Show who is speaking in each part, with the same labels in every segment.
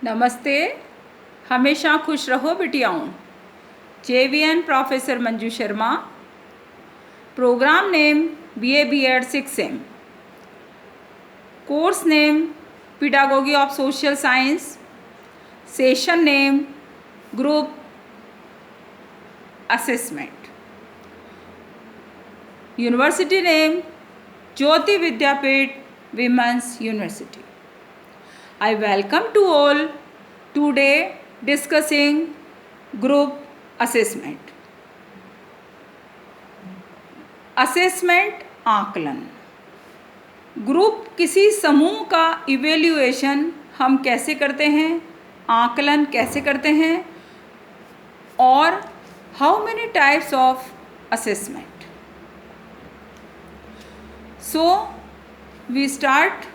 Speaker 1: नमस्ते। हमेशा खुश रहो बिटियाओं। JVN professor Manju Sharma. Program name BA B.Ed 6M। Course name Pedagogy of Social Science। Session name group assessment. University name Jyoti Vidyapeeth women's university. I welcome to all today discussing group assessment। Assessment आकलन। Group किसी समूह का evaluation हम कैसे करते हैं, आकलन कैसे करते हैं और how many types of assessment. So we start.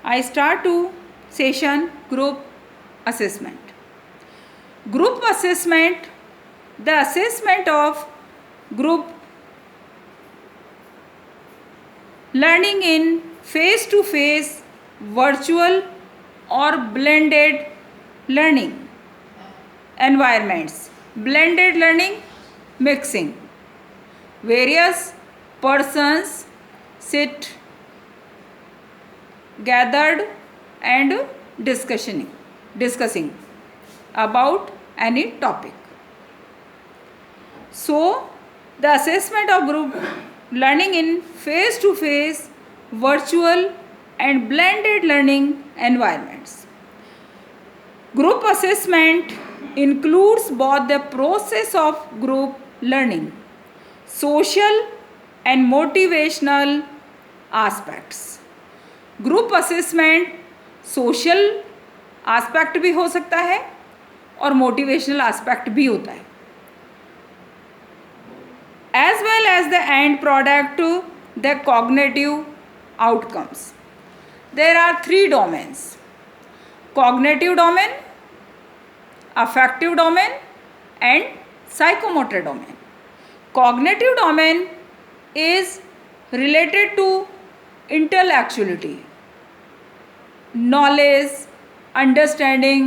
Speaker 1: I start to session group assessment. Group assessment, the assessment of group learning in face-to-face, virtual or blended learning environments. Blended learning, mixing. Various persons sit gathered and discussing about any topic. So the assessment of group learning in face to face, virtual and blended learning environments. Group assessment includes both the process of group learning, social and motivational aspects. Group assessment social aspect भी हो सकता है और motivational aspect भी होता है, as well as the end product the cognitive outcomes. There are 3 domains: cognitive domain, affective domain and psychomotor domain. Cognitive domain is related to intellectuality, knowledge, understanding,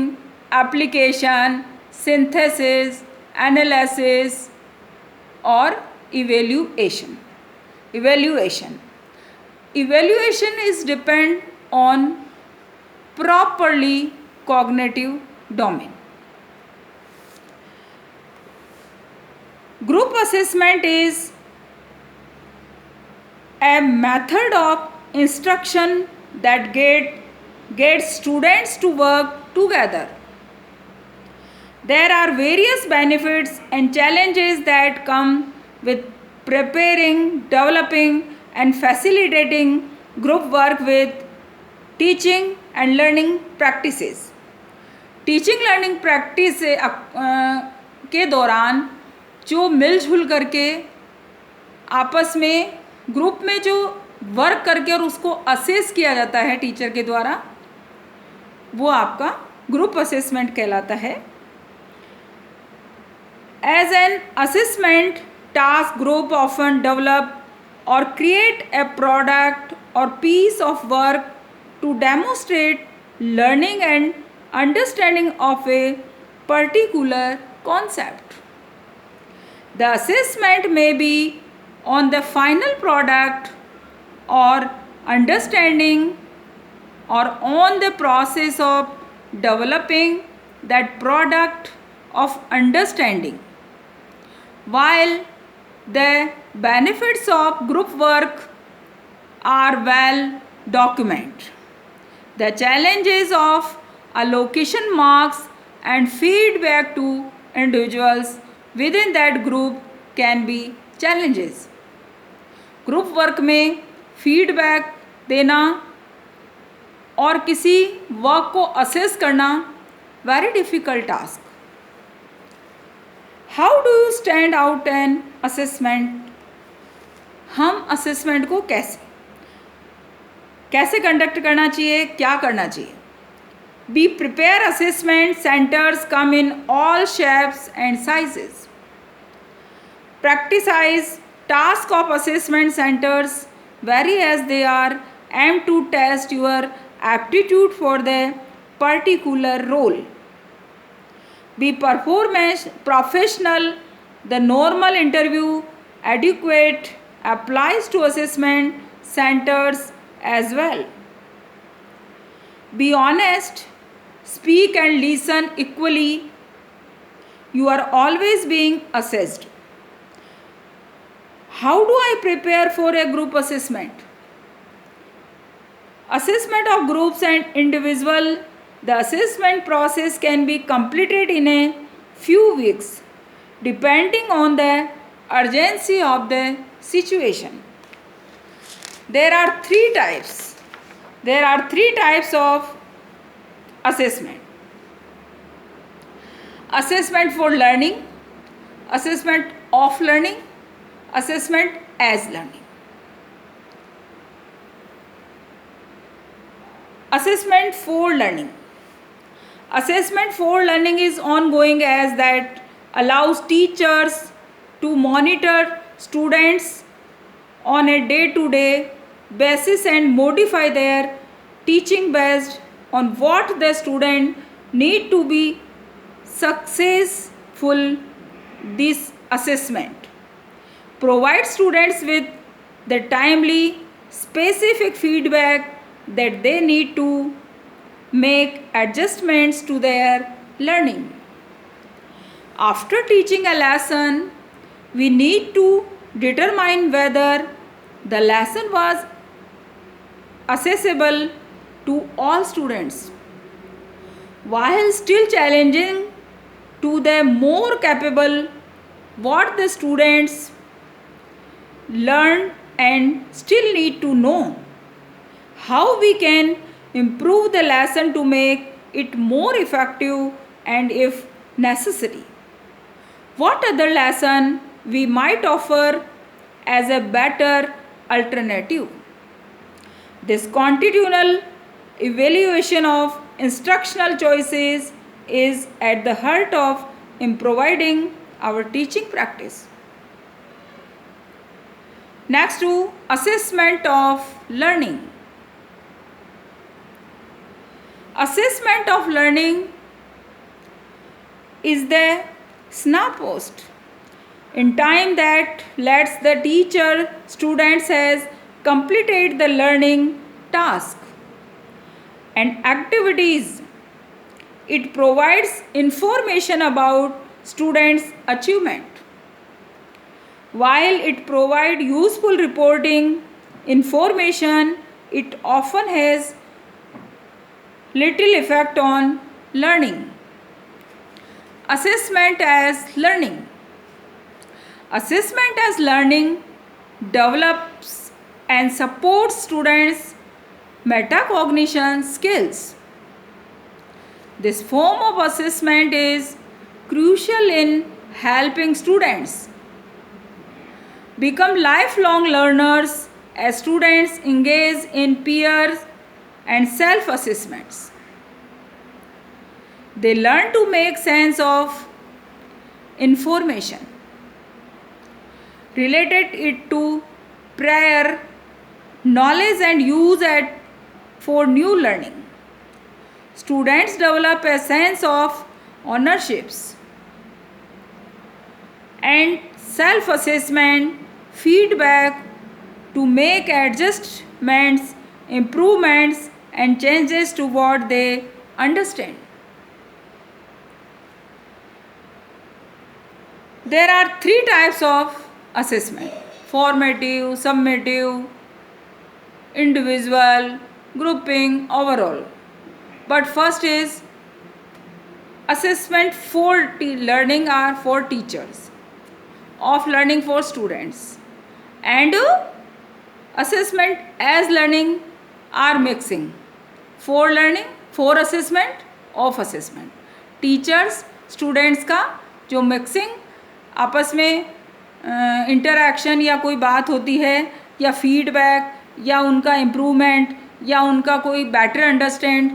Speaker 1: application, synthesis, analysis और evaluation is depend on properly cognitive domain. Group assessment is a method of instruction that gets students to work together. There are various benefits and challenges that come with preparing, developing and facilitating group work with teaching and learning practices. Teaching learning practice के दौरान जो मिलजुल करके आपस में group में जो work करके और उसको असेस किया जाता है टीचर के द्वारा, वो आपका ग्रुप असेसमेंट कहलाता है। As an assessment task group often develop और क्रिएट ए प्रोडक्ट और piece of work to demonstrate learning and understanding of a particular concept. The assessment may be on the final product or understanding or on the process of developing that product of understanding. While the benefits of group work are well documented, the challenges of allocation marks and feedback to individuals within that group can be challenges. Group work में feedback देना और किसी work को assess करना very difficult task. How do you stand out an assessment. हम assessment को कैसे conduct करना चाहिए, क्या करना चाहिए। Be prepare assessment centres come in all shapes and sizes. Practicise task of assessment centers vary as they are aimed to test your aptitude for the particular role. Be performance professional. The normal interview adequate applies to assessment centers as well. Be honest. Speak and listen equally. You are always being assessed. How do I prepare for a group assessment? Assessment of groups and individual. The assessment process can be completed in a few weeks depending on the urgency of the situation. There are three types. There are three types of assessment. Assessment for learning, assessment of learning, assessment as learning. Assessment for learning. Assessment for learning is ongoing as that allows teachers to monitor students on a day-to-day basis and modify their teaching based on what the student need to be successful. This assessment provides students with the timely specific feedback that they need to make adjustments to their learning. After teaching a lesson, we need to determine whether the lesson was accessible to all students while still challenging to the more capable what the students learn and still need to know how we can improve the lesson to make it more effective and if necessary what other lesson we might offer as a better alternative. This continual evaluation of instructional choices is at the heart of improving our teaching practice. Next to assessment of learning. Assessment of learning is the snapshot in time that lets the teacher students has completed the learning task and activities. It provides information about students' achievement. While it provides useful reporting information, it often has little effect on learning. Assessment as learning. Assessment as learning develops and supports students' metacognition skills. This form of assessment is crucial in helping students become lifelong learners as students engage in peer and self-assessments. They learn to make sense of information, related it to prior knowledge and use it for new learning. Students develop a sense of ownerships and self-assessment feedback to make adjustments, improvements and changes to what they understand. There are three types of assessment: formative, summative, individual, grouping, overall. But first is assessment for learning are for teachers, of learning for students, and assessment as learning are mixing for learning, for assessment, of assessment. Teachers students का जो mixing आपस में interaction या कोई बात होती है या फीडबैक या उनका इम्प्रूवमेंट या उनका कोई बेटर अंडरस्टैंड,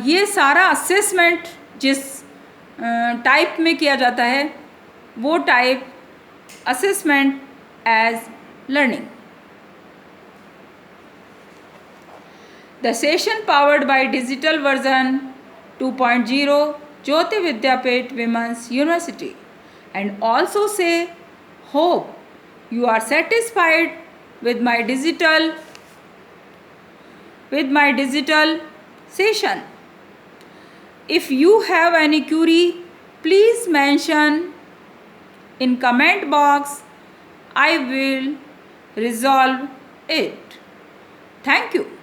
Speaker 1: ये सारा असेसमेंट जिस टाइप में किया जाता है वो type assessment as learning. The session powered by digital version 2.0 Jyoti Vidyapeth Women's University, and also say hope you are satisfied with my digital session. If you have any query, please mention in comment box. I will resolve it. Thank you.